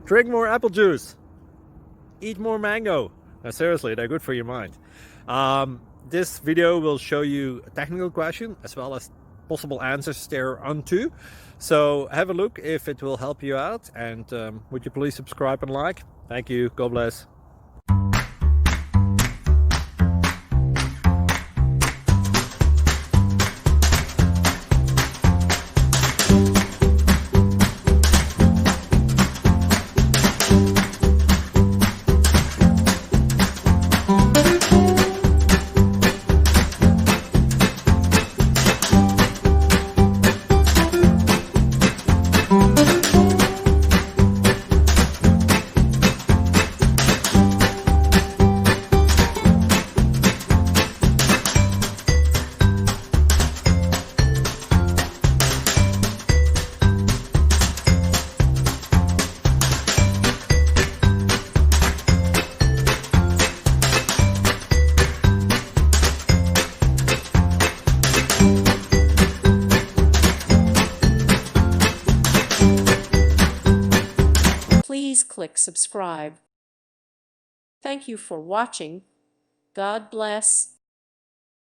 Drink more apple juice. Eat more mango. No, seriously, they're good for your mind. This video will show you a technical question as well as possible answers thereunto. So have a look if it will help you out, and would you please subscribe and like? Thank you. God bless. Please click subscribe. Thank you for watching. God bless.